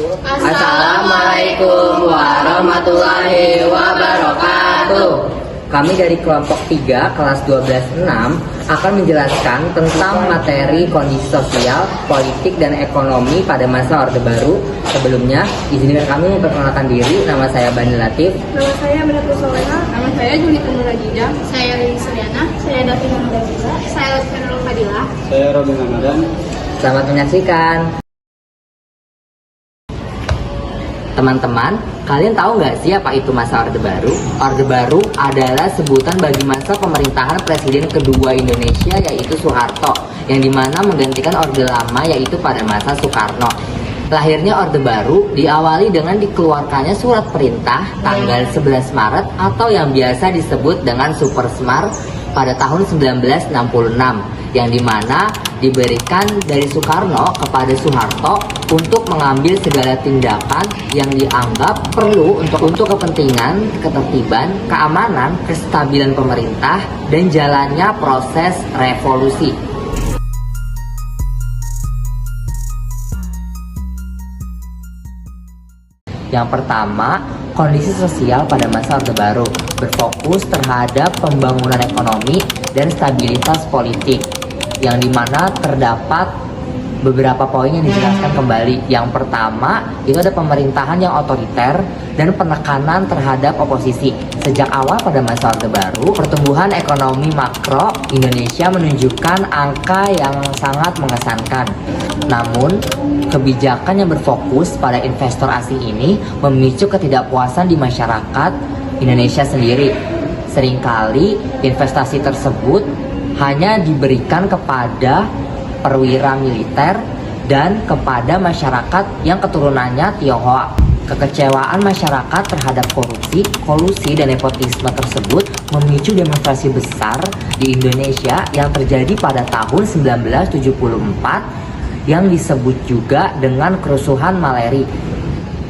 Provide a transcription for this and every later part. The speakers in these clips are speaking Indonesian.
Assalamualaikum warahmatullahi wabarakatuh. Kami dari kelompok 3 kelas 12-6 akan menjelaskan tentang materi kondisi sosial, politik, dan ekonomi pada masa Orde Baru. Sebelumnya, izinkan kami memperkenalkan diri. Nama saya Bani Latif. Nama saya Benatul Solena. Nama saya Julita Nurajida. Saya Lili Suryana. Saya Davina Mudabila. Saya Lutfi Fadilah. Saya Robin Ramadan. Selamat menyaksikan. Teman-teman, kalian tahu nggak sih apa itu masa Orde Baru? Orde Baru adalah sebutan bagi masa pemerintahan Presiden kedua Indonesia, yaitu Soeharto, yang dimana menggantikan Orde Lama, yaitu pada masa Soekarno. Lahirnya Orde Baru diawali dengan dikeluarkannya surat perintah tanggal 11 Maret atau yang biasa disebut dengan Super Semar pada tahun 1966, yang dimana diberikan dari Soekarno kepada Soeharto untuk mengambil segala tindakan yang dianggap perlu untuk kepentingan, ketertiban, keamanan, kestabilan pemerintah, dan jalannya proses revolusi. Yang pertama, kondisi sosial pada masa Orde Baru berfokus terhadap pembangunan ekonomi dan stabilitas politik, yang dimana terdapat beberapa poin yang dijelaskan kembali. Yang pertama, itu ada pemerintahan yang otoriter dan penekanan terhadap oposisi. Sejak awal pada masa Orde Baru, pertumbuhan ekonomi makro Indonesia menunjukkan angka yang sangat mengesankan. Namun, kebijakan yang berfokus pada investor asing ini memicu ketidakpuasan di masyarakat Indonesia sendiri. Seringkali investasi tersebut hanya diberikan kepada perwira militer dan kepada masyarakat yang keturunannya Tionghoa. Kekecewaan masyarakat terhadap korupsi, kolusi, dan nepotisme tersebut memicu demonstrasi besar di Indonesia yang terjadi pada tahun 1974 yang disebut juga dengan kerusuhan Maleri.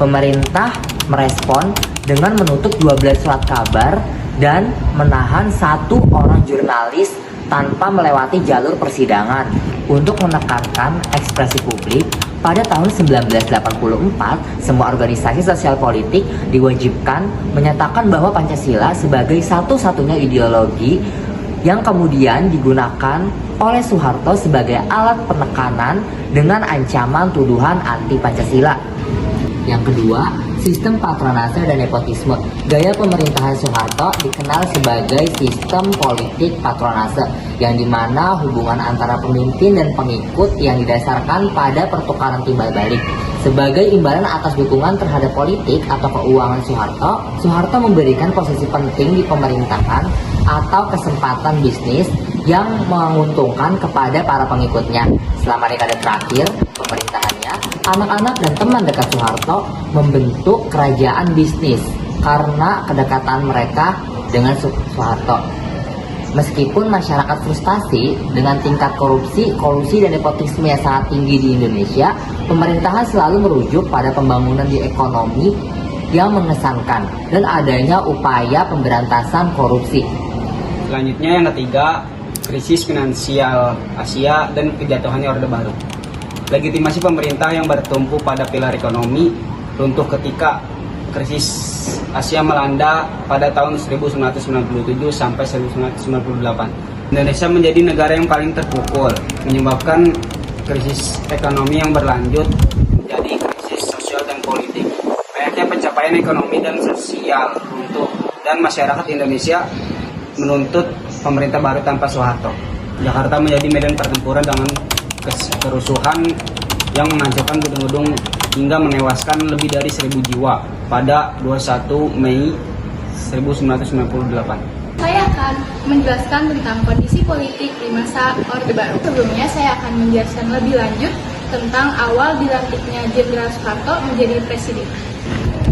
Pemerintah merespon dengan menutup 12 surat kabar dan menahan 1 orang jurnalis tanpa melewati jalur persidangan. Untuk menekankan ekspresi publik, pada tahun 1984, semua organisasi sosial politik diwajibkan menyatakan bahwa Pancasila sebagai satu-satunya ideologi yang kemudian digunakan oleh Soeharto sebagai alat penekanan dengan ancaman tuduhan anti Pancasila. Yang kedua, sistem patronase dan nepotisme. Gaya pemerintahan Soeharto dikenal sebagai sistem politik patronase, yang dimana hubungan antara pemimpin dan pengikut yang didasarkan pada pertukaran timbal balik. Sebagai imbalan atas dukungan terhadap politik atau keuangan Soeharto, Soeharto memberikan posisi penting di pemerintahan atau kesempatan bisnis yang menguntungkan kepada para pengikutnya. Selama dekade terakhir pemerintahannya, anak-anak dan teman dekat Soeharto membentuk kerajaan bisnis karena kedekatan mereka dengan Soeharto. Meskipun masyarakat frustasi dengan tingkat korupsi, kolusi, dan nepotisme yang sangat tinggi di Indonesia, pemerintahan selalu merujuk pada pembangunan di ekonomi yang mengesankan dan adanya upaya pemberantasan korupsi. Selanjutnya yang ketiga, krisis finansial Asia dan kejatuhannya Orde Baru. Legitimasi pemerintah yang bertumpu pada pilar ekonomi runtuh ketika krisis Asia melanda pada tahun 1997 sampai 1998. Indonesia menjadi negara yang paling terpukul, menyebabkan krisis ekonomi yang berlanjut menjadi krisis sosial dan politik. Banyaknya pencapaian ekonomi dan sosial runtuh, dan masyarakat Indonesia menuntut pemerintah baru tanpa Soeharto. Jakarta menjadi medan pertempuran dengan kerusuhan yang menghancurkan gedung-gedung hingga menewaskan lebih dari 1.000 jiwa pada 21 Mei 1998. Saya akan menjelaskan tentang kondisi politik di masa Orde Baru. Sebelumnya saya akan menjelaskan lebih lanjut tentang awal dilantiknya Jenderal Soeharto menjadi presiden.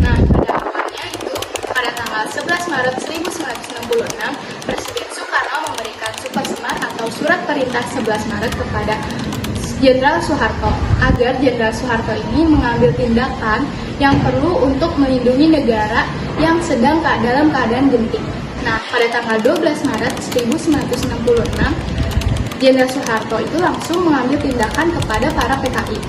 Nah, pada awalnya itu pada tanggal 11 Maret 1966, Presiden Soekarno memberikan Super Semar atau Surat Perintah 11 Maret kepada Jenderal Soeharto agar Jenderal Soeharto ini mengambil tindakan yang perlu untuk melindungi negara yang sedang dalam keadaan genting. Nah, pada tanggal 12 Maret 1966, Jenderal Soeharto itu langsung mengambil tindakan kepada para PKI.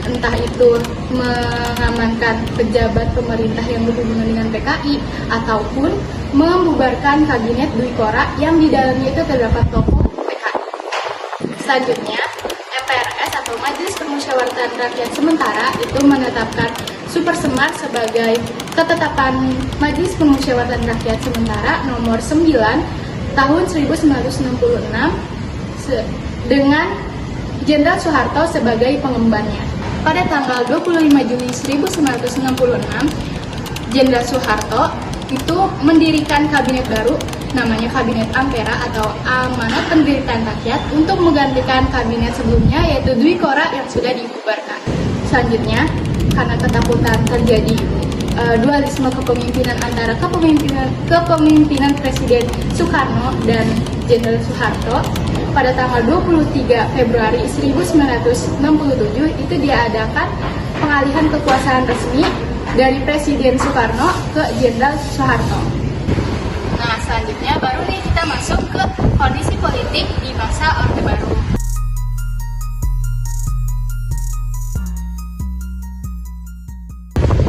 entah itu mengamankan pejabat pemerintah yang berhubungan dengan PKI ataupun membubarkan kabinet Dwi Kora yang di dalamnya itu terdapat tokoh PKI. Selanjutnya, MPRS atau Majelis Permusyawaratan Rakyat Sementara itu menetapkan Super Semar sebagai ketetapan Majelis Permusyawaratan Rakyat Sementara nomor 9 tahun 1966 dengan Jenderal Soeharto sebagai pengembannya. Pada tanggal 25 Juli 1966, Jenderal Soeharto itu mendirikan kabinet baru namanya Kabinet Ampera atau Amanat Pendirian Rakyat untuk menggantikan kabinet sebelumnya yaitu Dwi Kora yang sudah dibubarkan. Selanjutnya, karena ketakutan terjadi dualisme kepemimpinan antara kepemimpinan Presiden Soekarno dan Jenderal Soeharto, pada tanggal 23 Februari 1967 itu diadakan pengalihan kekuasaan resmi dari Presiden Soekarno ke Jenderal Soeharto. Nah, selanjutnya baru nih kita masuk ke kondisi politik di masa Orde Baru.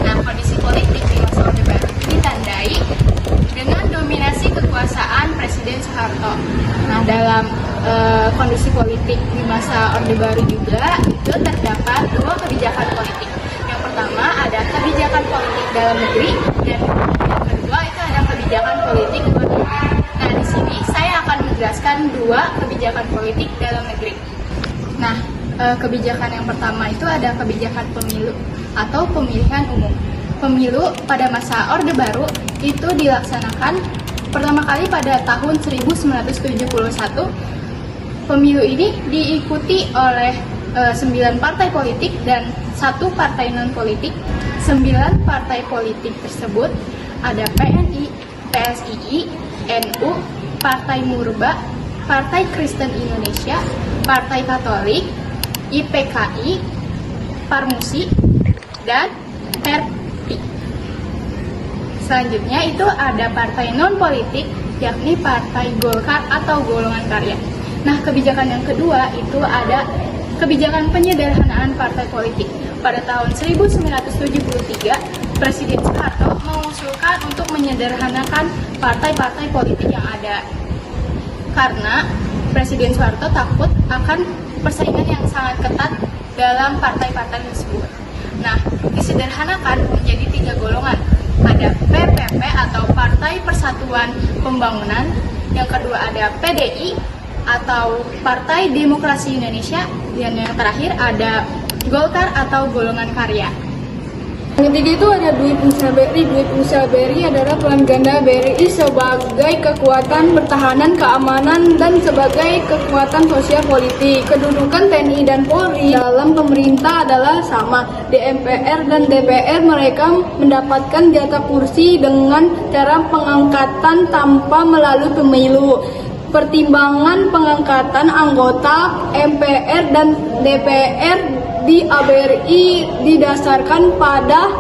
Nah, kondisi politik di masa Orde Baru ditandai dengan dominasi kekuasaan Presiden Soeharto. Nah, dalam kondisi politik di masa Orde Baru juga itu terdapat dua kebijakan politik. Yang pertama ada kebijakan politik dalam negeri dan yang kedua itu ada kebijakan politik luar negeri. Nah, di sini saya akan menjelaskan dua kebijakan politik dalam negeri. Nah, kebijakan yang pertama itu ada kebijakan pemilu atau pemilihan umum. Pemilu pada masa Orde Baru itu dilaksanakan pertama kali pada tahun 1971. Pemilu ini diikuti oleh 9 partai politik dan 1 partai non-politik. 9 partai politik tersebut ada PNI, PSII, NU, Partai Murba, Partai Kristen Indonesia, Partai Katolik, IPKI, Parmusi, dan PERPI. Selanjutnya itu ada partai non-politik, yakni Partai Golkar atau Golongan Karya. Nah, kebijakan yang kedua itu ada kebijakan penyederhanaan partai politik. Pada tahun 1973, Presiden Soeharto mengusulkan untuk menyederhanakan partai-partai politik yang ada. Karena Presiden Soeharto takut akan persaingan yang sangat ketat dalam partai-partai tersebut. Nah, disederhanakan menjadi 3 golongan. Ada PPP atau Partai Persatuan Pembangunan, yang kedua ada PDI atau Partai Demokrasi Indonesia, dan yang terakhir ada Golkar atau Golongan Karya. Yang ketiga itu ada duit usaha BRI. Duit usaha BRI adalah peran ganda BRI sebagai kekuatan pertahanan, keamanan, dan sebagai kekuatan sosial politik. Kedudukan TNI dan Polri dalam pemerintah adalah sama. Di MPR dan DPR mereka mendapatkan jatah kursi dengan cara pengangkatan tanpa melalui pemilu. Pertimbangan pengangkatan anggota MPR dan DPR di ABRI didasarkan pada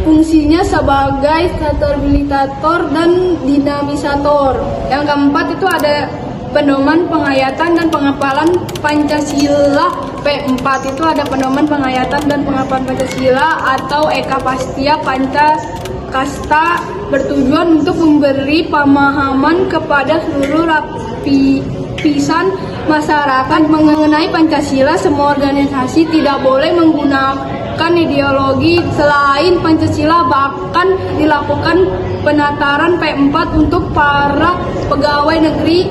fungsinya sebagai stabilisator dan dinamisator. Yang keempat itu ada pedoman penghayatan dan penghafalan Pancasila. P4 itu ada pedoman penghayatan dan penghafalan Pancasila atau Eka Pastia Pancakasta, bertujuan untuk memberi pemahaman kepada seluruh lapisan masyarakat mengenai Pancasila. Semua organisasi tidak boleh menggunakan ideologi selain Pancasila, bahkan dilakukan penataran P4 untuk para pegawai negeri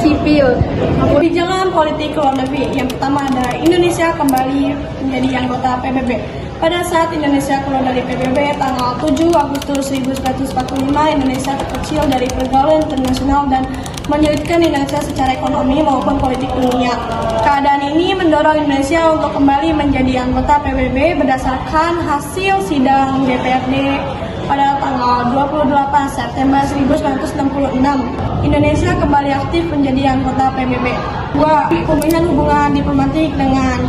sipil. Kebijakan politik luar negeri. Yang pertama ada Indonesia kembali menjadi anggota PBB. Pada saat Indonesia keluar dari PBB tanggal 7 Agustus 1945, Indonesia terkecil dari pergaulan internasional dan menyulitkan Indonesia secara ekonomi maupun politik dunia. Keadaan ini mendorong Indonesia untuk kembali menjadi anggota PBB berdasarkan hasil sidang DPRD pada tanggal 28 September 1966. Indonesia kembali aktif menjadi anggota PBB. 2. Pemulihan hubungan diplomatik dengan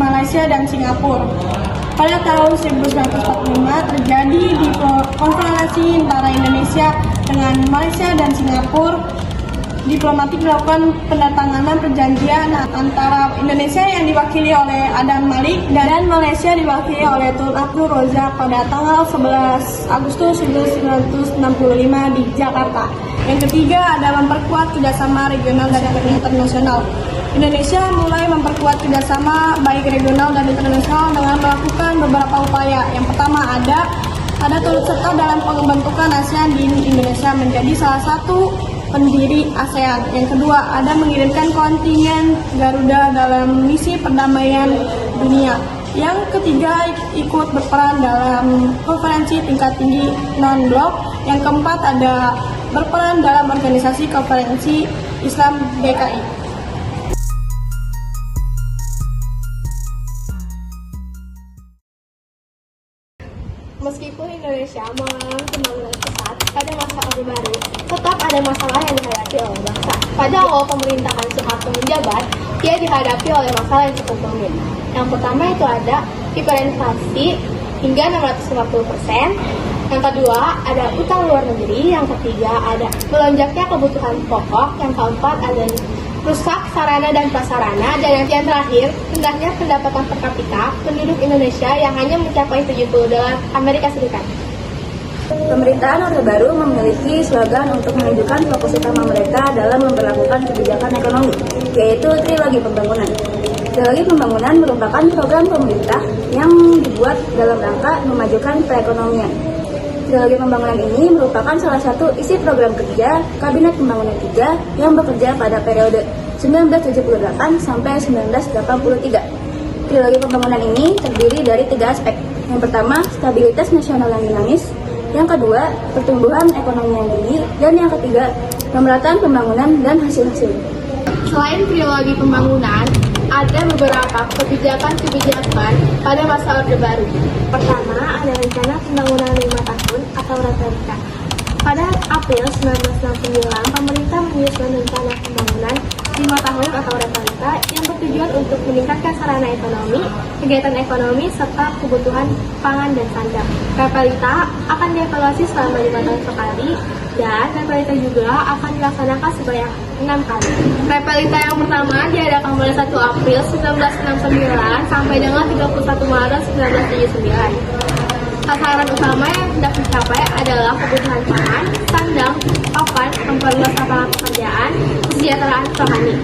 Malaysia dan Singapura. Pada tahun 1945 terjadi di konfrontasi antara Indonesia dengan Malaysia dan Singapura diplomatik dilakukan penandatanganan perjanjian antara Indonesia yang diwakili oleh Adam Malik dan Malaysia diwakili oleh Tun Abdul Razak pada tanggal 11 Agustus 1965 di Jakarta. Yang ketiga ada memperkuat kerjasama regional dan internasional. Indonesia mulai memperkuat kerjasama baik regional dan internasional dengan melakukan beberapa upaya. Yang pertama ada turut serta dalam pembentukan ASEAN di Indonesia menjadi salah satu pendiri ASEAN. Yang kedua ada mengirimkan kontingen Garuda dalam misi perdamaian dunia. Yang ketiga ikut berperan dalam konferensi tingkat tinggi non-blok. Yang keempat ada berperan dalam organisasi konferensi Islam DKI. Meskipun Indonesia mengalami pembangunan pesat pada masa Orde Baru, tetap ada masalah yang dihadapi oleh bangsa. Pada awal pemerintahan Soeharto menjabat, ia dihadapi oleh masalah yang cukup rumit. Yang pertama itu ada hiperinflasi hingga 650%. Yang kedua ada utang luar negeri. Yang ketiga ada melonjaknya kebutuhan pokok. Yang keempat ada rusak sarana dan prasarana, dan yang terakhir, rendahnya pendapatan per kapita penduduk Indonesia yang hanya mencapai $70 Amerika Serikat. Pemerintahan Orde Baru memiliki slogan untuk menunjukkan fokus utama mereka dalam memperlakukan kebijakan ekonomi, yaitu trilogi pembangunan. Trilogi pembangunan merupakan program pemerintah yang dibuat dalam rangka memajukan perekonomian. Trilogi pembangunan ini merupakan salah satu isi program kerja Kabinet Pembangunan 3 yang bekerja pada periode 1978 sampai 1983. Trilogi pembangunan ini terdiri dari 3 aspek. Yang pertama, stabilitas nasional yang dinamis. Yang kedua, pertumbuhan ekonomi yang tinggi. Dan yang ketiga, pemerataan pembangunan dan hasil-hasilnya. Selain trilogi pembangunan, ada beberapa kebijakan-kebijakan pada masa Orde Baru. Pertama, ada rencana pembangunan 5 tahun atau RAPERDA. Pada April 1969, pemerintah menyusun rencana pembangunan 5 tahun atau RAPERDA yang bertujuan untuk meningkatkan sarana ekonomi, kegiatan ekonomi, serta kebutuhan pangan dan sandang. RAPERDA akan dievaluasi selama 5 tahun sekali, dan RAPERDA juga akan dilaksanakan sebanyak 6 kali. RAPERDA yang pertama diadakan pada 1 April 1969 sampai dengan 31 Maret 1979. Sasaran utama yang hendak dicapai adalah kebutuhan pangan, sandang, papan, memperluas lapangan pekerjaan, kesejahteraan petani.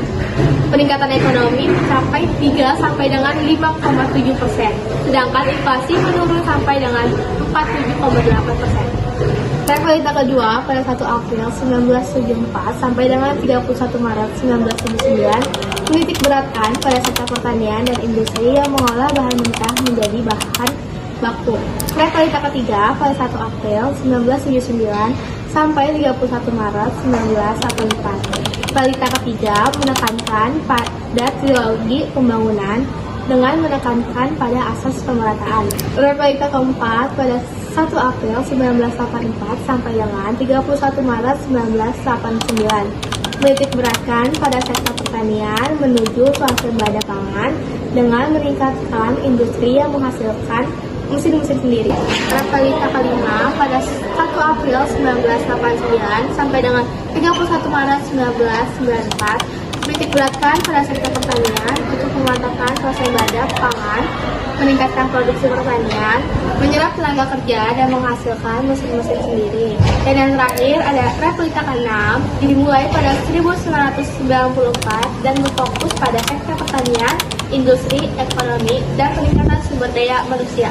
Peningkatan ekonomi mencapai 3 sampai dengan 5,7%, sedangkan inflasi menurun sampai dengan 47,8%. RAPERDA kedua pada 1 April 1974 sampai dengan 31 Maret 1979 menitik beratkan pada sektor pertanian dan industri yang mengolah bahan mentah menjadi bahan baku. RAPERDA ketiga pada 1 April 1979 sampai 31 Maret 1984. RAPERDA ketiga menekankan pada trilogi pembangunan dengan menekankan pada asas pemerataan. RAPERDA keempat pada 1 April 1984 sampai dengan 31 Maret 1989 menitik beratkan pada sektor pertanian menuju swasembada pangan dengan meningkatkan industri yang menghasilkan mesin-mesin sendiri. RAPERDA kelima pada 1 April 1989 sampai dengan 31 Maret 1994 menitik beratkan pada sektor pertanian untuk memantapkan swasembada pangan, meningkatkan produksi pertanian, menyerap tenaga kerja, dan menghasilkan mesin-mesin sendiri. Dan yang terakhir ada RAPERDA ke-6 dimulai pada 1994 dan berfokus pada sektor pertanian, industri, ekonomi, dan peningkatan sumber daya manusia.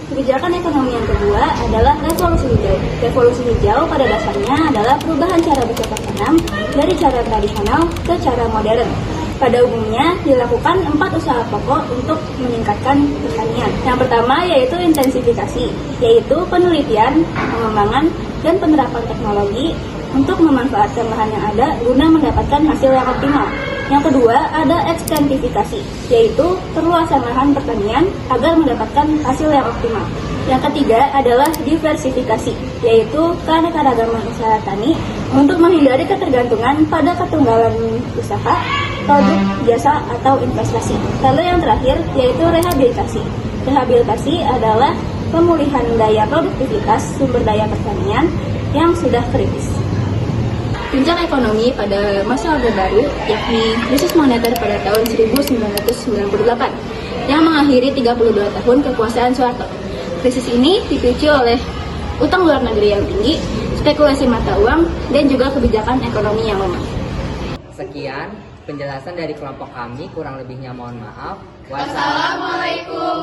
Kebijakan ekonomi yang kedua adalah revolusi hijau. Revolusi hijau pada dasarnya adalah perubahan cara bercocok tanam dari cara tradisional ke cara modern. Pada umumnya dilakukan 4 usaha pokok untuk meningkatkan pertanian. Yang pertama yaitu intensifikasi, yaitu penelitian, pengembangan, dan penerapan teknologi untuk memanfaatkan lahan yang ada guna mendapatkan hasil yang optimal. Yang kedua ada ekstensifikasi, yaitu perluasan lahan pertanian agar mendapatkan hasil yang optimal. Yang ketiga adalah diversifikasi, yaitu keanekaragaman usaha tani untuk menghindari ketergantungan pada ketunggalan usaha, produk, jasa, atau investasi. Lalu yang terakhir yaitu rehabilitasi. Rehabilitasi adalah pemulihan daya produktivitas sumber daya pertanian yang sudah kritis. Puncak ekonomi pada masa Orde Baru, yakni krisis moneter pada tahun 1998, yang mengakhiri 32 tahun kekuasaan Soeharto. Krisis ini dipicu oleh utang luar negeri yang tinggi, spekulasi mata uang, dan juga kebijakan ekonomi yang lemah. Sekian penjelasan dari kelompok kami, kurang lebihnya mohon maaf. Wassalamualaikum